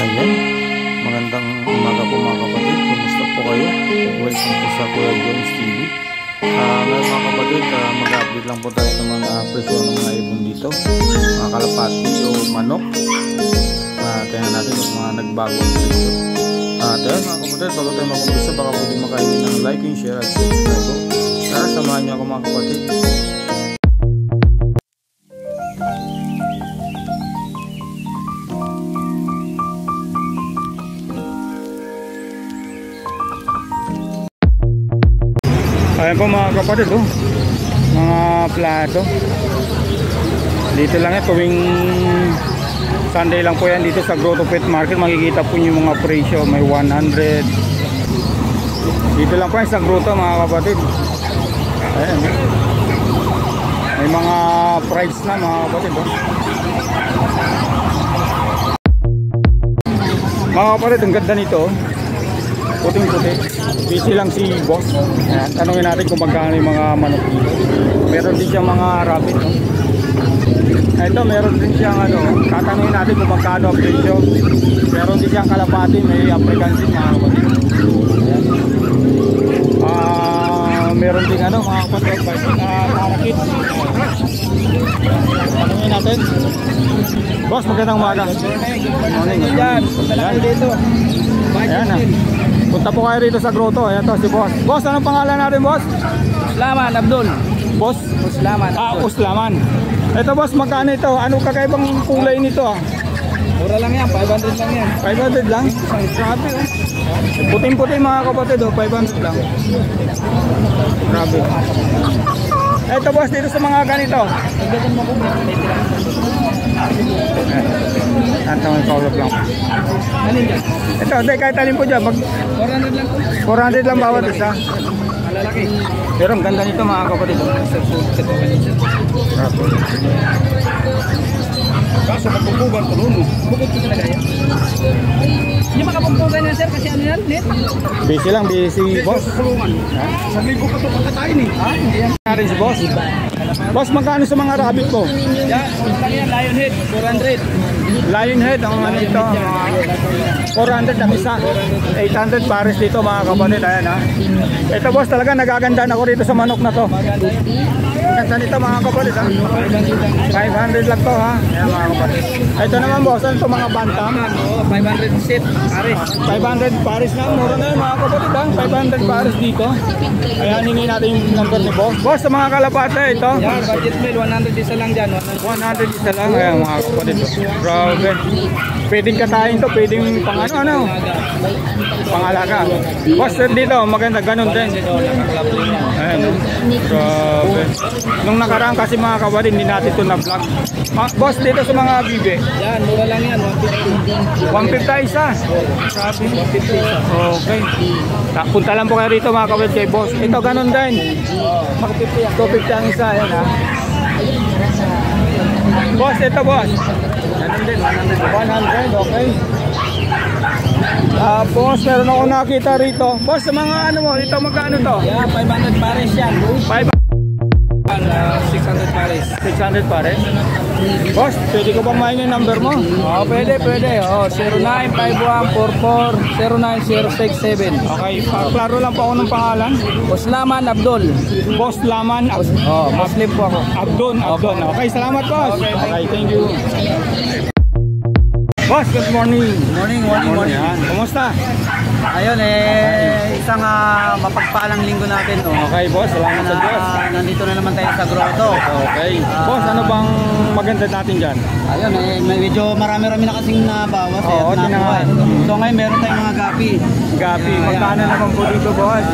Ayan, magandang umaga po mga kapatid. Kumusta po kayo? Welcome po sa Kuya Jones TV. Ngayon mga kapatid, mag-update lang po tayo ng mga presyo ng mga ibon dito, mga kalapati o manok. Tingnan natin yung mga nagbagong presyo. Ayan mga kapatid, bago tayo mag-umpisa, baka pwede makainin ng like and share at subscribe po. Tara, samahan niyo ako mga kapatid. Ayan po mga kapatid, mga plato. Dito lang yan, tuwing Sunday lang po yan dito sa Grotto Pet Market. Makikita po yung mga presyo, may 100. Dito lang po yan sa Grotto mga kapatid. Ayan, may mga price na mga kapatid. Mga kapatid, ang ganda nito, puting-puti. Busy lang si boss. Ayan, tanungin natin kung magkano yung mga manok dito. Meron din siyang mga rabbit, Ito, meron din siyang tatanungin natin kung magkano ang presyo. Meron din siyang kalapati, may African din mga kapatid. Meron din mga kapatid, karakit. Tanungin natin. Boss, magandang umaga. Morning. Punta lang dito. Ayan na. Punta po kayo rito sa Grotto. Ayan to si boss. Boss, anong pangalan natin, boss? Uslaman, Abdul. Boss? Uslaman. Uslaman. Ito boss, magkano ito? Anong kakaibang kulay nito? Mura lang yan, 500 lang yan. 500 lang? Grabe Puting-puti mga kapatid 500 lang. Grabe. Ito boss, dito sa mga ganito. May kaulap lang. Alin dyan? Ito, hindi, kahit alin po dyan. 400 lang po. 400 lang bawat isa. Malalaki. Pero ang ganda nito mga kapatid. Kaso kapagpugan ko doon. Bukod ko talaga yan. Hindi makapagpugan yan sir kasi ano yan? Net? Busy lang, busy boss. Sabi ko pa ito pagkatain eh. Hindi yan. Narin si boss. Boss, magkano sa mga rabbit po? Yan, yan, lion head, 400. Lion head, ang ito, 400 ang isa. 800 pares dito mga kapatid. Ayan Ito boss, talaga nagagandaan ako rito sa manok na to. Ganda nito mga kapatid 500 lang to Ayan mga kapatid. Ito naman boss, ano ito mga bantam? 500 set, pares. 500 pares na, mura na yun mga kapatid 500 pares dito. Ayan, hingin natin yung number ni boss. Boss, sa mga kalapate ito? Yan, budget meal, 100 isa lang dyan. 100 isa lang. Ayan mga kapatid. Grabe. Pwedeng katayin to, pwedeng pang pangalaga. Boss, dito maganda, ganun din. Ayan. Grabe. Nung nakaraan kasi mga kapatid, hindi natin ito na-vlog. Boss, dito sa mga bibe. Yan, mura lang yan, 150. 150 isa. Grabe. 150 isa. Okay. Punta lang po kayo rito mga kapatid kay boss. Ito ganun din. 250 ang isa. Ayan Boss, ito boss. Ganun din, 100. Okay. Boss, meron ako nakita rito. Boss, sa mga ito magkano to? Yeah, 500 pares yan. 600 pares. 600 pares. Boss, pwede ko bang mahin yung number mo? Pwede. 0951440967. Okay, klaro lang po ako ng pangalan. Uslaman Abdul. Boss Laman. Muslim po ako. Abdon. Okay, salamat boss. Okay, thank you. Boss, good morning. Morning. Kumusta? Ayun isang mapagpalang linggo natin Okay boss, salamat sa Diyos. Nandito na naman tayo sa Grotto. Okay. Boss, ano bang maganda natin dyan? Ayun medyo marami-rami na kasing nabawas So ngayon meron tayong mga gapi. Gapi, magkano naman po dito boss?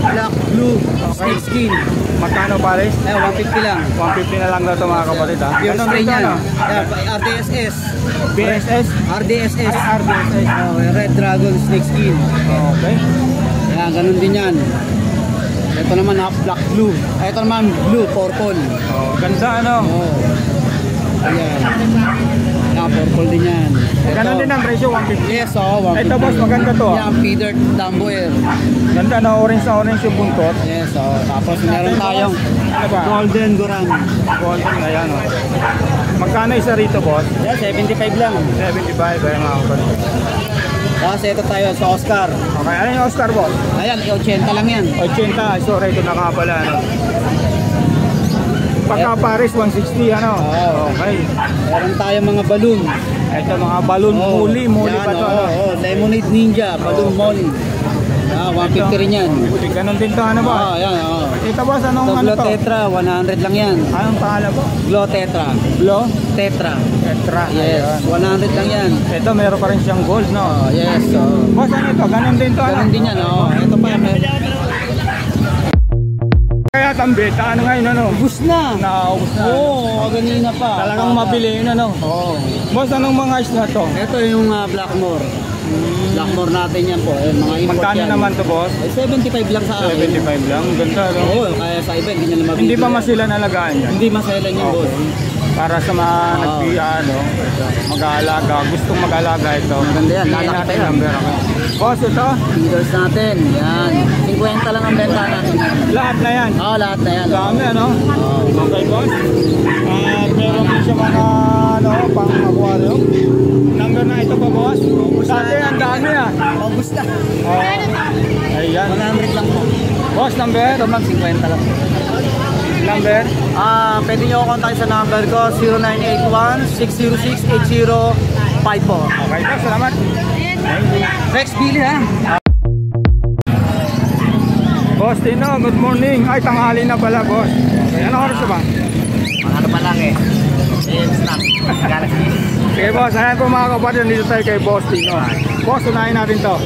Black, blue, snake skin. Magkano pares? 150 lang. 150 na lang daw ito mga kapatid Pure spray niyan. RDSS. BSS? RDSS. RDSS. Red Dragon snake skin. Okay. Yan, ganun din yan. Ito naman black blue. Ito naman blue purple. Ganda Ayan. purple din yan. Ganon din ang presyo, 150. Yes, oo. 150. Ito boss, maganda to. Yan, feeder Dumbo Air. Ganda na orange yung buntot. Yes, oo. Tapos meron tayong Ano ba? Golden Goran. Golden, ayan o. Magkano isa rito boss? Yan, 75 lang. 75, ayan mga kapatid. Tapos ito tayo sa Oscar. Okay, ano yung Oscar boss? Ayan, 80 lang yan. 80, sorry, ito na nga pala. Ano? Pagka Paris, 160, ano? Oo. Okay. Meron tayong mga balloon. Ito mga balloon, muli ba to? Ano? Lemonade Ninja, balloon molly. Ah, 150 rin yan. Ganon din to, ano ba? Oo, yan, oo. Ito boss, anong ano Glow to? Tetra, 100 lang yan. Anong pangalan po? Glow Tetra. Blow? Tetra. Tetra. Yes, Ayan. 100 lang yan. Ito, meron pa rin siyang gold, no? Oh, yes. Boss, ano ito? Ganon din to, ano? Ganun din yan. Oh. Ito pa. Kaya tambeta, ano ngayon, ano? Ubus na. Naubos na. Oo, ganina pa. Talagang mabili yun, ano? Oo. Boss, anong mga ice na to? Ito yung Blackmore. Blackmore natin yan po. Mga import Magkano yan. naman to, boss? Ay, 75 lang sa akin. 75 lang, ganda, no? Oo, kaya sa iba, hindi nyo na mabibili. Hindi pa masila nalagaan yan? Hindi maselan yung boss. Para sa mga ano, mag-aalaga, gustong mag-aalaga ito. Maganda yan, Hingin lalaki natin pa yan. number ako. Boss, ito? Feeders natin. Yan. 50 lang ang benta natin. Lahat na yan. Oo, lahat na yan. Dami, ano? Oo. Okay, boss. At meron din siya mga, ano, pang-aquarium. Number na ito pa, boss. Dati, ang dami, ah. Ubus na. Oh. Ayan. 100 lang po. Boss, number? Ito mag 50 lang. Number? Pwede nyo ako contact sa number ko 0981-606-8054. Okay, boss. Salamat. Rex Billy ha. Boss Tino, good morning. Ay, tanghali na pala, boss. Okay, ano oras na ba? Ano pa lang eh. Snack. Galaxy. Sige, boss. Ayan po mga kapatid. Dito tayo kay Boss Tino. Boss, unahin natin to.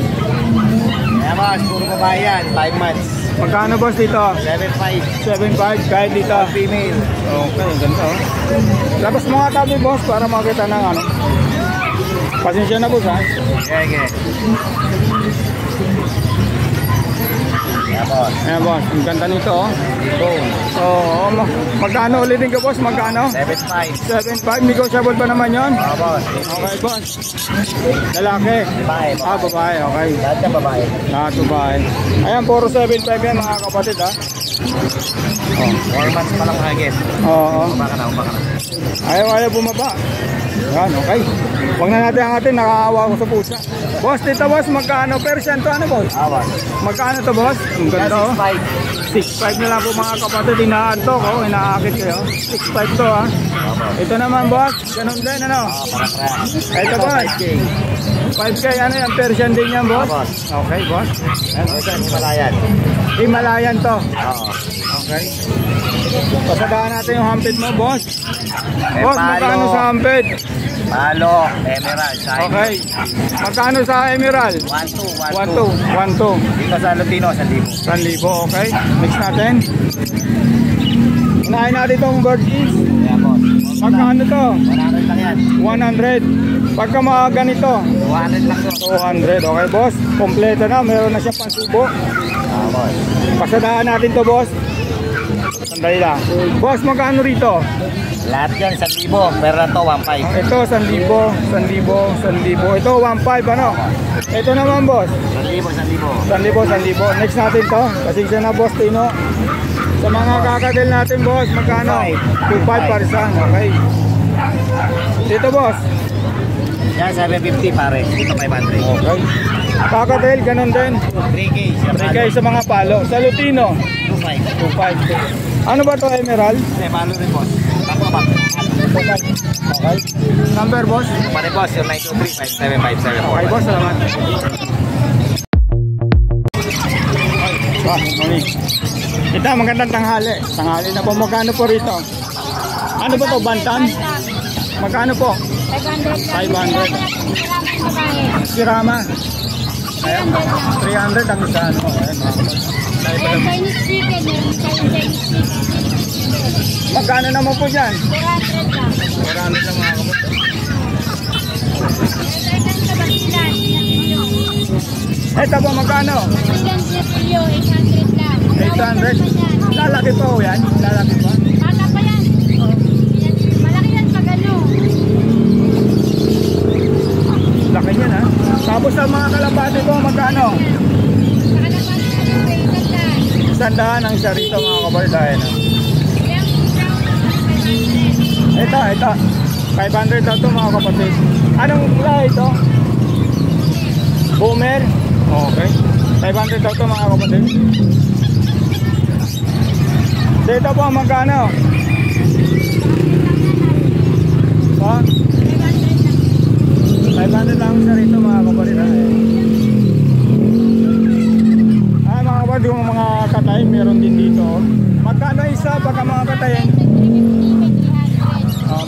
Kaya boss, puro babae yan. 5 months. Magkano, boss, dito? 7.5. 7.5 kahit dito. Female. Okay, ganda, oh. Labas mga tabi, boss, para makita ng ano. Pasensya na, boss, ha? Okay. Yeah, boss. Ayan, boss. Ang ganda nito, oh. So, magkano ulitin ka, boss? Magkano? 7.5. 7.5. Negotiable pa naman yon. Boss. Okay, boss. Lalaki. Babae. Babae, okay. Lahat na babae. Lahat babae. Ayan, puro 7.5 yan, mga kapatid, ha? Oh, 4 months pa lang hagis. Oo. Baka na. Ayaw bumaba. Yan, okay. Huwag na natin ang atin, nakaawa ko sa pusa. Boss, dito, boss, magkano? Persian to, ano, boss? Awas. Magkano to, boss? Ang ganda, oh. 6.5 na lang po, mga kapatid. Inaantok, oh. Inaakit kayo. 6.5 to, ha. Ito naman, boss. Ganun din, ano? Ito, boss. 5K, ano yan? Persian din yan, boss? Okay, boss. Himalayan. Himalayan to. Oo. Okay. Pasadaan natin yung hampid mo, boss. Boss, palo. magkano sa hampid? Palo, emerald, Okay. Magkano sa emerald? 1-2. 1.2. Dito sa Lutino, 1,000. 1,000, okay. Next natin. Unahin natin itong bird ears. Yeah, boss. Magkano to? 100 lang yan. 100. Pagka mga ganito, 200 lang to. 200. Okay, boss. Kompleto na. Meron na siya pansubo. Boss. Pasadaan natin to, boss. Sandali lang. Boss, magkano rito? Lahat yan, 1,000. Meron na to, 1,500. Ito, 1,000. 1,000. Ito, 1.5, ano? Ito naman, boss. 1,000. 1,000. Next natin to. Pasensya na, boss Tino. Sa mga kakadil natin, boss, magkano? 2.5 parisan. Okay. Dito, boss. Yan, 750 pare. Dito 500. Okay. Kakadil, ganun din. 3K. 3K sa mga palo. Sa Lutino, 2,500. 2.5. Ano ba to, emerald? Palo rin, boss. Tako ba? 2.5. Okay. Number, boss? Pare, boss, yung 923-5757. Okay, boss, salamat. Morning. Ito, magandang tanghali. Tanghali na po. Magkano po rito? Ano ba to, bantan? Magkano po? 500. Sirama. Ayan, 300 ang isa. Ano? Ayan, Chinese chicken, Chinese chicken. magkano naman po dyan? 400 lang. 400 lang mga kapot. Second sa Basilan, Ito po, magkano? Basilan Silio, 800 lang. 800. Lalaki pa po yan? Lalaki pa? Bata pa yan. Malaki yan pag ano. laki niyan ha. Tapos ang mga kalapati ko, magkano? Saka naman ano, may ganda. 100 ang isa rito mga kapatid. Ayan. Yung brown na 500. Ito. 500 daw ito mga kapatid. Anong lahi ito? Boomer? Okay. 500 daw ito mga kapatid. Dito po magkano? Ha? 500 lang sa rito mga kapatid. Mga kapatid, yung mga katay meron din dito. Magkano isa pagka mga katayin?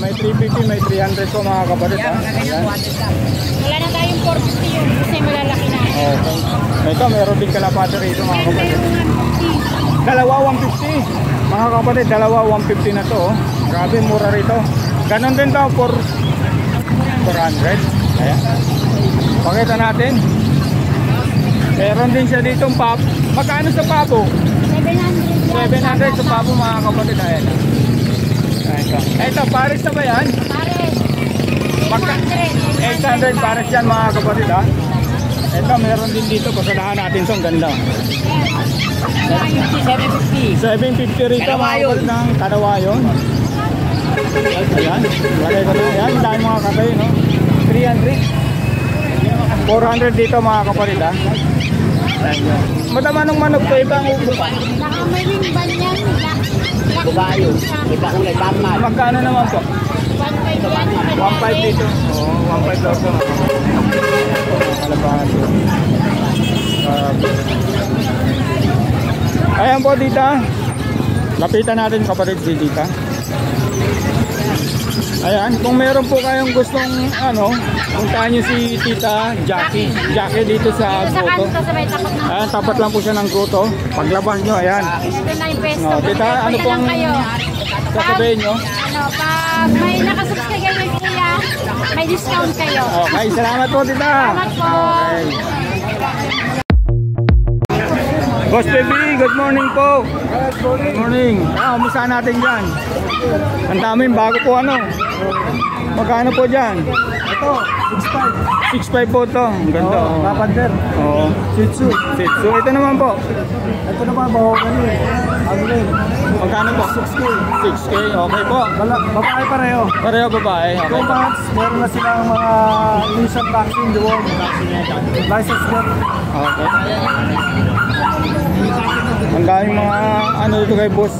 May 350, may 300 po mga kapatid. Ayan. Wala na tayong 450 yun kasi malalaki na. Okay. Ito meron din kalapati rito mga kapatid. Dalawa 150. Mga kapatid, dalawa 150 na to. Grabe, mura rito. Ganon din to for 400. Ayan. Pakita natin. Meron din siya ditong pap. Magkano sa papo? 700 sa papo mga kapatid. Ayan. Ito, pares na ba yan? Pares. 800 pares yan mga kapatid ha. Ito, meron din dito. Pasalahan natin ito. Ang ganda. 750 rito mga kapatid ng Kadawayon. Ayan. Lagay ko na. Ayan. Dahil mga katay, no? 300. 400 dito mga kapatid ha. Matamanong manok to. Ibang ubo pa. Saka may limban yan. Babayo. Iba kulay tamal. Magkano naman po? 1.5 yan. 1.5 dito. Oo, 1.5 daw po. Ayan po dita. Lapitan natin kapatid si dita. Ayan, kung meron po kayong gustong puntahan nyo si Tita Jackie. Jackie dito sa Sa grotto. kanto sa may takot ng Ayan, tapat lang po siya ng grotto. Paglabas nyo, ayan. 79 pesos. Tita, ano pong sasabihin nyo? Pag may nakasubscribe kayo kuya, may discount kayo. Okay, salamat po Tita. Salamat po. Okay. Boss Baby, good morning po. Good morning. Umisa natin dyan. Ang daming bago po Magkano po dyan? Ito, 6.5 po ito. Ang ganda. Papander. Oo. Shih Tzu. Shih Tzu. Ito naman po. Ito naman, mahogany. Ano rin? Magkano po? 6K. 6K. Okay po. Babae pareho. Pareho babae. 2 Okay. months, meron na silang mga initial vaccine, duwag. License plate. Okay. Ang daming mga dito kay Boss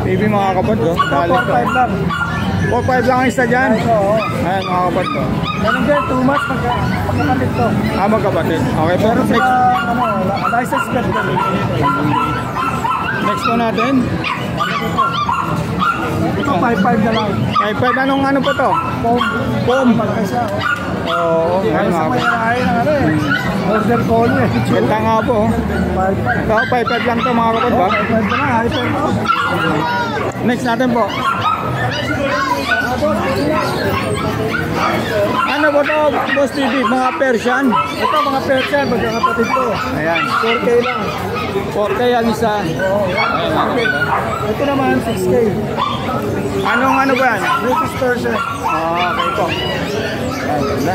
Baby mga kapatid. Dali to. 4-5 lang. 4.5 lang ang isa dyan. Ito, oo. Ayan mga kapatid. Ganun din, 2 months magkakapit to. Magkapatid. Okay po. Meron sila, Next. license plate. Next po natin. Ito, 5-5 na lang. 5.5. Anong po to? Foam. Malaki siya. Oo. Ayan mga Sa may kapatid. nakain ng order call eh. Ganda nga po. 5-5. Ito, 5.5 lang to mga kapatid ba? 5-5 na, hyper to. Next natin po. Ano po to, Boss TV? Mga Persian. Ito, mga Persian, magkakapatid to. Ayan. 4K lang. 4K ang isa. Ayan mga kapatid. Ito naman, 6K. Anong ba yan? British Persian. Okay po. Ayan, ganda.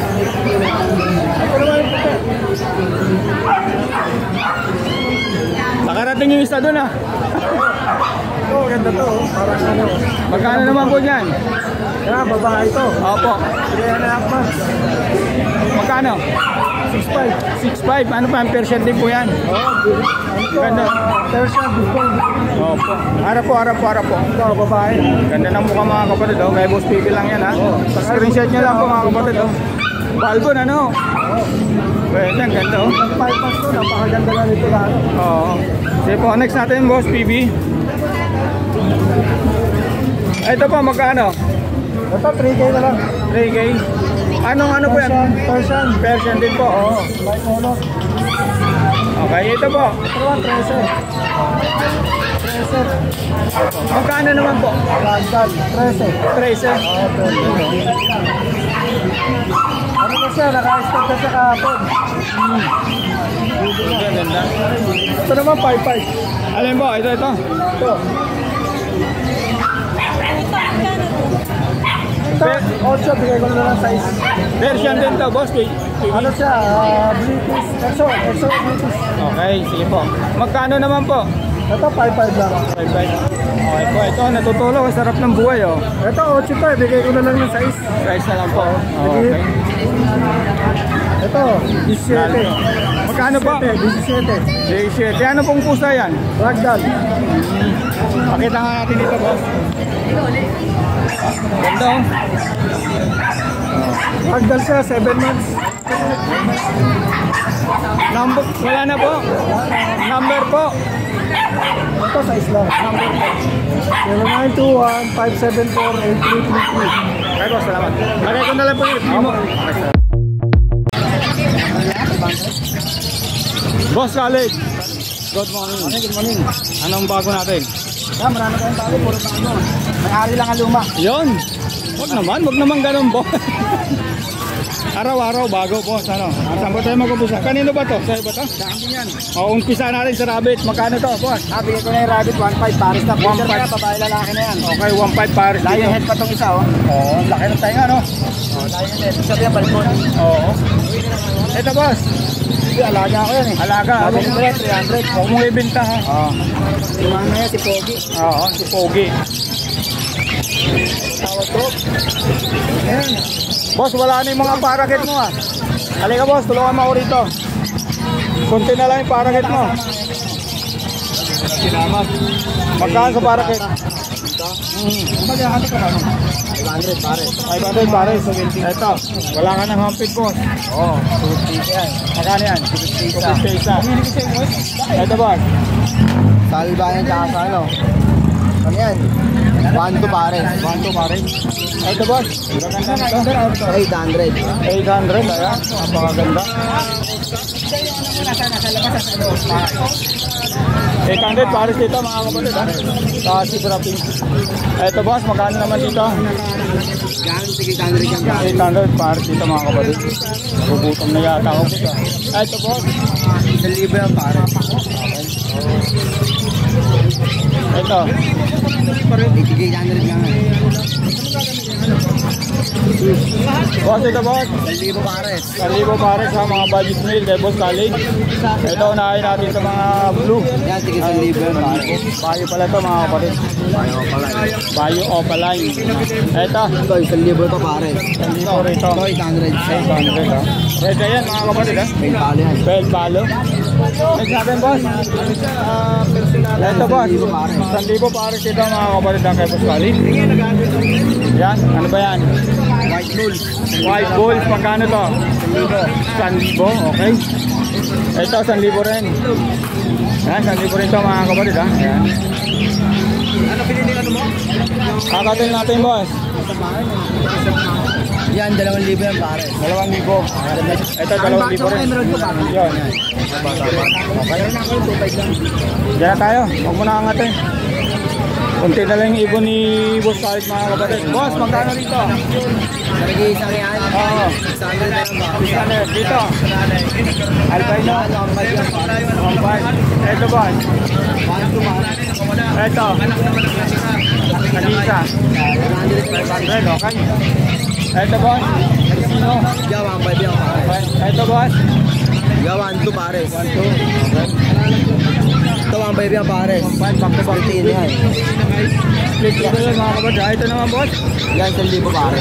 Ito naman yung puti. Nakarating yung isa doon Ito, ganda to. Parang Magkano naman po dyan? Kaya, babae ito. Opo. 3.5 months. Magkano? 6.5. 6.5. Ano pa? Persian din po yan. Ganda. Persian, before. Opo. Harap po. Ito, babae. Ganda ng mukha mga kapatid. Kaya Boss Pipi lang yan Screenshot nyo lang po mga kapatid. Balbon Pwede, ang ganda 5 months to, napakaganda na nito lahat. Oo. Sige po, next natin Boss PB. Ito po, magkano? Ito, 3K na lang. 3K. Anong po yan? Persian. Persian din po. Oo, light mono. Okay, ito po. Ito naman, 13. 13. Magkano naman po? Ragdan, 13. 13. Ano na siya, naka-stop na siya kahapon. Ganda. Ito naman, 5.5. Alin po? Ito. Ito. Ito, 8, bigay ko na lang size. Persian din to, boss. Ano siya? British. Exo British. Okay, sige po. Magkano naman po? Ito, 5-5 lang. 5-5. Okay po, ito natutulog. Sarap ng buhay, oh. Ito, 8 to, bigay ko na lang ng size. Price na lang po. Okay. Ito, 17. Magkano po? 17. 17. Ano pong pusa yan? Ragdoll. Pakita nga natin dito, boss. Ganda, oh. Ragdoll siya, 7 months. Number, wala na po. Number po. Ito, size lang. Number 0921-574-8333. Okay, boss, salamat. Lagay ko na lang po yun. Boss Khalid. Good morning. Good morning. Anong bago natin? Marami tayong bago, puro bago. May-ari lang ang luma. Yun. Wag naman ganun, boss. Araw-araw bago, boss. Ano? Saan ba tayo mag-umpisa? Kanino ba to? Sa'yo ba to? Sa akin yan. O, umpisa natin sa rabbit. Magkano to, boss? Bigay ko na yung rabbit, 1.5 pares na. 1.5. Kaya babae lalaki na yan. Okay, 1.5 pares Lion dito. head pa itong isa, oh. Oo, laki ng tainga, no? Lion head. Sabi yan, balkon. Oo. Ito, boss. Alaga ako yan eh. Alaga. Sabi ko yan, 300. Huwag mong ibenta, ha? Oo. Yung ano yan, si Pogi. Oo, si Pogi. Tawag ko. Ayan. Boss, wala na yung mga parakit mo, ha? Halika, boss. Tulungan mo ako rito. Kunti na lang yung parakit mo. Salamat. Magkano sa parakit? Magkakato ka ba? 500 pares. 500 pares. Ito, wala ka ng hampit, boss. Oo. 250 yan. Magkano yan? 250 isa. Ito, boss. Salba yan tsaka sa ano. Ano yan? 1-2 pares. 1-2 pares. Ito, boss. Maganda na ito. 800. 800, ayan. Napakaganda. 800 pares dito, mga kapatid, ha? Kasi dropping. Ito, boss, magkano naman dito? Yan, sige 800 yan. 800 pares dito, mga kapatid. Nagugutom na yata ako po. Ito, boss. 1,000 yan pares. Ito. Sige 800 yan. Boss, ito, boss. 1,000 pares. 1,000 pares, ha, mga budget meal, Devos College. Ito, unahin natin sa mga blue. Yan, sige 1,000 yan pares. Bayo pala ito, mga kapatid. Ayaw pala. Bayo Opaline. Ito. Ito, 1,000 to pares. Dito rito. Ito, 800. 800, ha. Red yan, mga kapatid, ha. May palo yan. Well, palo. Next natin, boss. Ito, boss. 1,000 pares ito, mga kapatid, ang kay Boss Khalid. Yan, ano ba yan? White bull. White Bulls, magkano to? 1,000, okay. Ito, 1,000 rin. Yan, 1,000 rin to, mga kapatid, ha. Yan. Ano pinili mo? Kakatin natin, boss. Yan, 2,000 yan pares. 2,000. Ito, 2,000 rin. Yun. Okay. Diyan na tayo. Huwag mo na angatin. Kunti na lang yung ibon ni Boss Khalid, mga kapatid. Boss, magkano rito? Nag-iisang yan. Oo. 600 na lang ba? Dito. Albino. 1.5. Ito, boss. Ito. Nag-isa. 500, okay. Ito, boss. Sino? Yan, 1,500 yan pares. Ito, boss. Yan, 1,2 pares. 1,2. Ito, 1,500 yan pares. 1.5, back to back. Split yan. Split dito yun, mga kapatid. Ito naman, boss. Yan, 1,000 pares.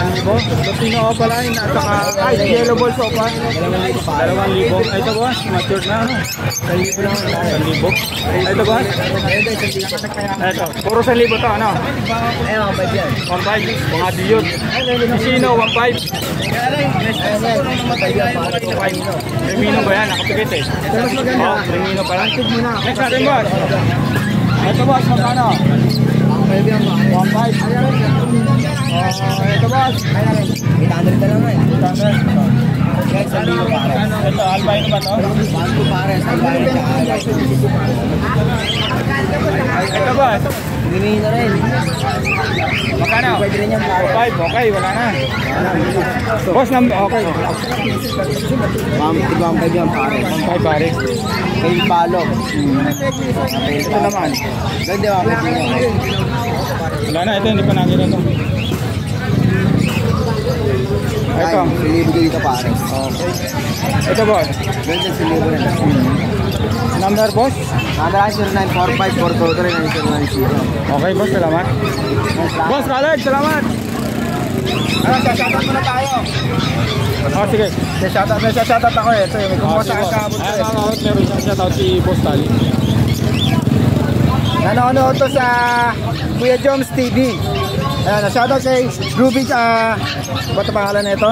Latino Opaline at saka Yellow Balls Opa. 2,000. Ito, boss. Matured na, ano? 1,000 lang. 1,000. Ito, boss. Ito. Puro 1,000 to, ano? Ayan, 1,500 yan. 1.5. Mga diyot. Sino, 1.5. Remino ba yan? Nakapikit eh. Oh, Remino pa lang. Next natin, boss. Ito, boss. Magkano? 1,500 yan pares. 1.5. Ito, boss. 800 na lang eh. 800. Guys, 1,000 pares. Ito, albino ba to? 1,2 pares. 1,500 Ito, boss. Bimili na rin. Magkano? Pwede rin yan pares. 5. Okay, wala na. Boss, okay. 1,500 yan pares. 1.5 pare. May palo. Ito naman. Ganda, 1,500 yan. Wala na, ito hindi pa nakita ito. Ito. Silibo dito pare. Okay. Ito boss. Ganyan silibo na. Number boss? Number 0945-423-9090. Okay boss, salamat. Boss Khaled, salamat. Shoutout muna tayo. Oh, sige. May shoutout ako eh. Ito yung may kumuha sa akin sa abot. Ay, mga meron siyang shoutout si Boss Tali. Nanonood to sa Kuya Joms TV. Ayan, shoutout kay Ruby, ba't ang pangalan na ito?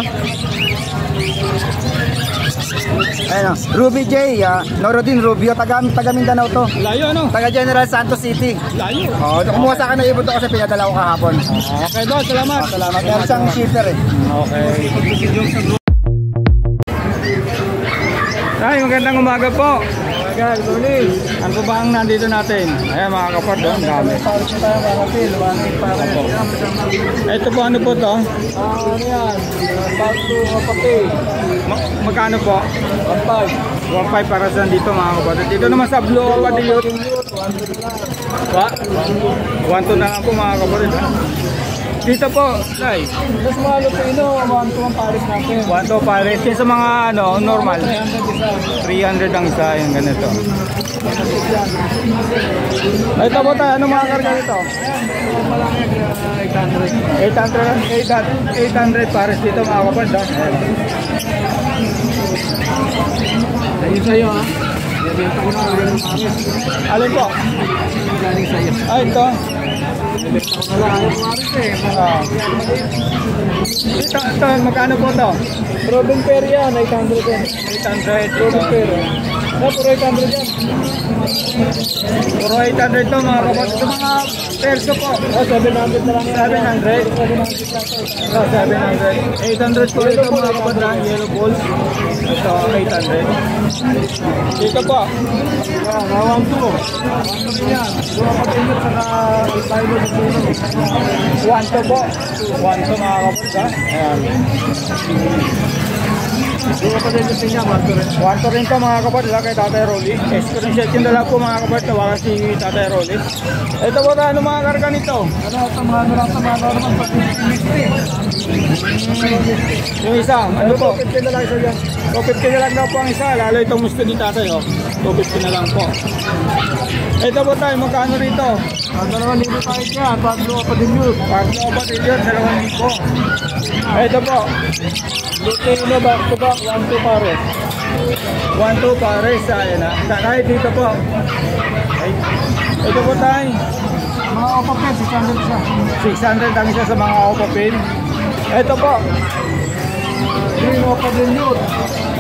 Ayan, Ruby J, Norodin Rubio, taga Mindanao to. Layo ano? Taga General Santos City. Layo. Oh, kumuha sa akin na ibon to kasi pinadala ko kahapon. Okay boss, salamat. Salamat. Meron siyang shipper eh. Okay. Ay, magandang umaga po. Good morning. Ano ba ang nandito natin? Ayan mga kapat, ang dami. Ito po, ano po to? Ano yan? Back to Kapati. Magkano po? 1.5. 1.5 para sa dito mga kapatid. Dito naman sa Blue Opa Dilute. 1.2 na lang po mga kapatid. Dito po, Lai. Mas mahalo po ino, 1 to 1 pares natin. 1.2 pares. Yung sa mga ano, normal. 300 isa. 300 ang isa, yung ganito. Ito po tayo, ano mga karga dito? 800 pares dito mga kapatid. Ayun sa'yo ha. Ibenta ko na ng pares. Alin po? Galing sa'yo. Ay, ito. Ibenta ko na lang yung pares eh. Ito, magkano po ito? Robin Perry yan, 800 yan. 800. Robin Perry. Puro 800 yan. Puro 800 to mga kapatid. Ito mga perso po. 700 na lang yan. 700. Ito, 700. 800 po ito mga kapatid. Yellow balls. Ito, 800. Dito po. Yan, nawan to. Ano po yan? Dua pa din yun, saka tayo na dito. 1 to po. 1 to mga kapatid. Ayan. Dua pa din yun niya, Marco rin. 1 to rin to mga kapatid. Kay Tatay Rolly. Screenshot yung dala po mga kapatid. Tawagan si Tatay Rolly. Ito po tayo mga karga nito. Ano, tamano naman pati mystery. Yung isa, ano po? 50 na lang isa yan. 250 na lang daw po ang isa, lalo itong gusto ni tatay, oh. 250 na lang po. Ito po tayo, magkano rito? 2,000 tayo niya, Pablo pa din yun. Paglo ba din yun, 2,000. Ito po, Lutino back to back, 1-2 pares. 1-2 pares, ayan na. Kahit dito po. Ay, ito po tayo, Mga opapet, 600 isa. 600 ang isa sa mga opapin. Ito po, Green opa din yun.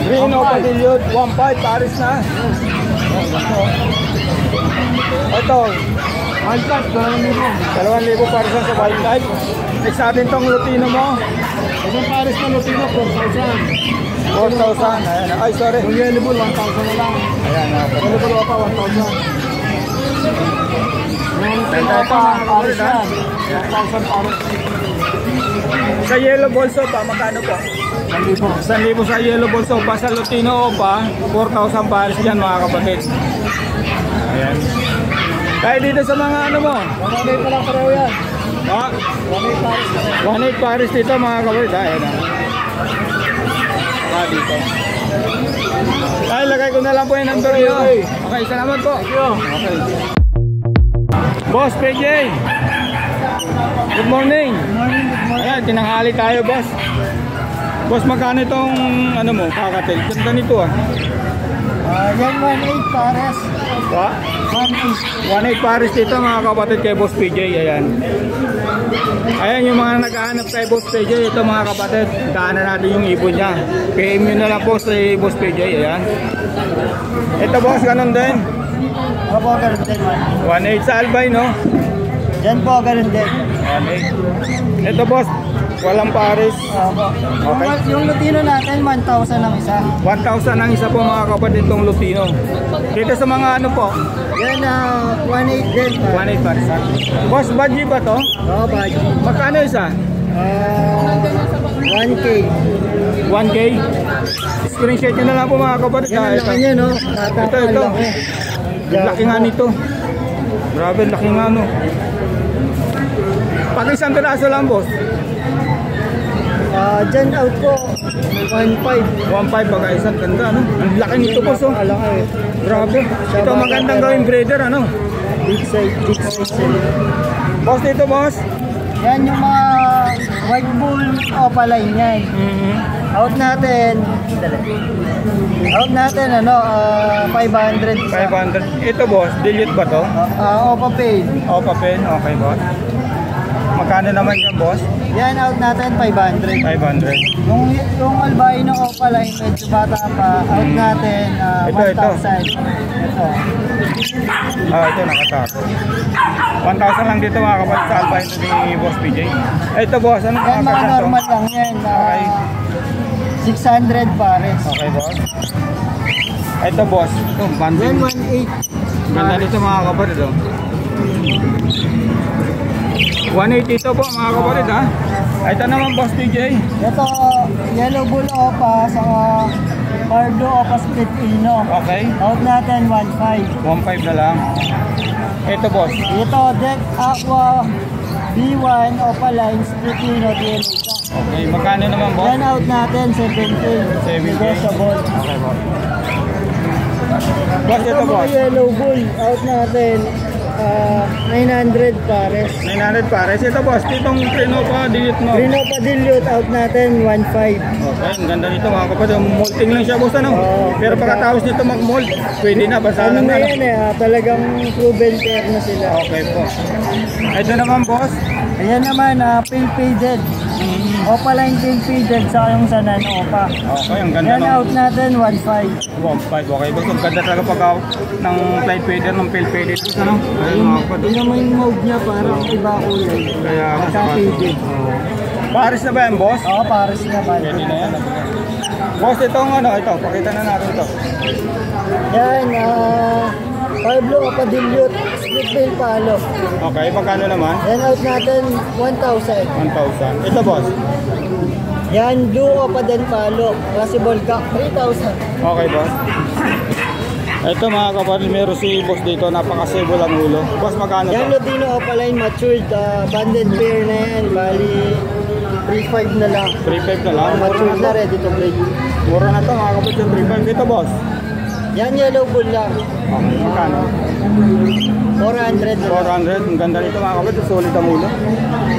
Green Opadilyot, 1.5 pares na. Ito, Wildcat, 2,000. 2,000 pares na sa wildlife. Next natin tong Lutino mo, Isang pares na Lutino, 4,000. 4,000. Ayan, ay sorry. Yung yellow bull, 1,000 na lang. Ayan, Yellow bull opa, 1,000. Yung Ganda opa, ito, pares ha? yan. 1,000 pares. Sa yellow bolso pa, magkano po? 1,000 sa yellow bolso pa. Sa Lutino pa, 4,000 pares yan mga kapatid. Ayan. Kaya dito sa mga ano mo, 1,800 na lang pareho yan. ha? 1,800 pares na lang. 1.8 pares dito mga kapatid. Ayan na. Dito. Ay, lagay ko na lang po yung number nyo. Okay, salamat po. Okay. Boss PJ. Good morning. Ayan, tinanghali tayo, boss. Boss, magkano itong ano mo, kakatil? Ganda nito ah. Yan, 1,800 pares. Wa? 1.8 pares dito mga kapatid kay Boss PJ. Ayan. Ayan yung mga naghahanap kay Boss PJ. Ito mga kapatid, daanan natin yung ibon niya. PM nyo na lang po sa Boss PJ. Ayan. Ito boss, ganun din. Opo, ganun din. 1.8 sa albino. Yan po, ganun din. 1.8. Ito boss, walang pares. Opo. Okay. Yung Lutino natin, 1,000 ang isa. 1,000 ang isa po mga kapatid itong Lutino. Dito sa mga ano po, Yan, 1,800 din. 1.8 pares. Boss, budgie ba to? Oo, baji. Magkano isa? 1K. 1K? Screenshot nyo na lang po mga kapatid. Yan ang Ito. laki niya, no? Ito. Laki nga nito. Grabe, laki nga no. Pag isang piraso lang boss. Dyan out ko, 1.5. 1.5 pag isang ganda, ano? Ang laki nito boss, oh. Malaki. Grabe. Ito magandang gawing breeder, ano? Big size, big size. Boss dito, boss. Yan yung mga white bull opaline yan. Out natin, ano, 500. 500. Ito, boss, dilute ba to? Opa paid. Opa pen, okay, boss. Magkano naman yan, boss? Yan out natin 500. 500. Yung albino opaline medyo bata pa, out natin Ito. 1,000. Ito. Ito nakatato. 1,000 lang dito mga kapatid sa albino ni Boss PJ. Ito, boss, ano Yan mga normal lang yan. Okay. 600 pares. Okay, boss. Ito, boss. Ito, Yan bundle. 1.8. Ganda nito mga kapatid, oh. 180 ito po mga kapatid, ha. Ito naman, Boss PJ. Ito, yellow bull opa sa Pardo opa split ino. Okay. Out natin 1.5. 1.5 na lang. Ito, boss. Ito, Deck Aqua B1 opa line split ino DNA ka. Okay, magkano naman, boss? Yan out natin 7K. 7K. Negotiable. Okay, boss. Boss, ito, Ito mga boss. yellow bull out natin 900 pares. 900 pares. Ito, boss. Itong Trino pa, delete mo. Rino pa dilute out natin 1.5. Okay, ang ganda nito mga kapatid. Molting lang siya, boss, ano? Oo. Pero pagkatapos nito mag-mold, pwede na. Basta Ano lang na na. yan talagang proven pair na sila. Okay po. Ito naman, boss. Ayan naman, pale faded. Opa line pale faded sa yung sanan opa. Okay, ang ganda Yan ng out natin 1.5. 1.5. Okay, boss. Ang ganda talaga pag ng flight feeder, ng pale feeder. Ano? Ayun mga kapatid. Yun naman yung mode niya parang iba kulay. Kaya Naka-faded. Paris na ba yan, boss? Oo, pares na ba? Pwede na yan. Boss, itong ano, ito. Pakita na natin ito. Yan, Pablo opa dilute, split tail palo. Okay, magkano naman? Yan out natin 1,000. 1,000. Ito, boss. Yan, blue opa din palo. Possible ka, 3,000. Okay, boss. Ito mga kapatid, meron si boss dito. Napakasebo lang ulo. Boss, magkano Yan, to? Lodino opa line matured, banded pair na yan. Bali, 3.5 na lang. 3.5 na lang. Matured na, ready to play. Mura na to mga kapatid, yung 3.5. Ito, boss. Yan, yellow bull lang. Okay, magkano? 400 na lang. 400. Ang ganda nito mga kapatid. Solid ang ulo.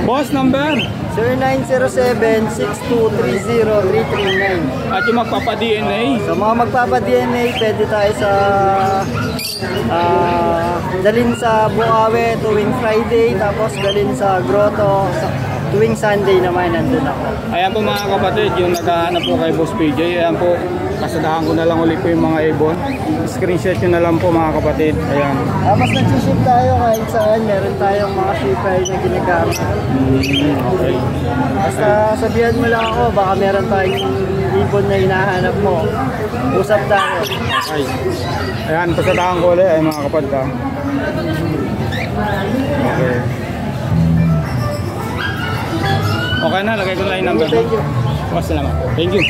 Boss, number. 0907-6230-339. At yung magpapa-DNA. Sa mga magpapa-DNA, pwede tayo sa dalhin sa Bukawe tuwing Friday, tapos dalhin sa Grotto tuwing Sunday naman, nandun ako. Ayan po mga kapatid, yung naghahanap po kay Boss PJ. Ayan po, kasadahan ko na lang ulit po yung mga ibon. Screenshot nyo na lang po mga kapatid. Ayan. Tapos nag-ship tayo kahit saan, meron tayong mga shipper na ginagamit. Okay. Basta sabihan mo lang ako, baka meron tayong ibon na hinahanap mo. Usap tayo. Okay. Ayan, pasadahan ko ulit ay mga kapatid. Okay. Okay na, lagay ko na yung number. Thank you. Salamat. Thank you.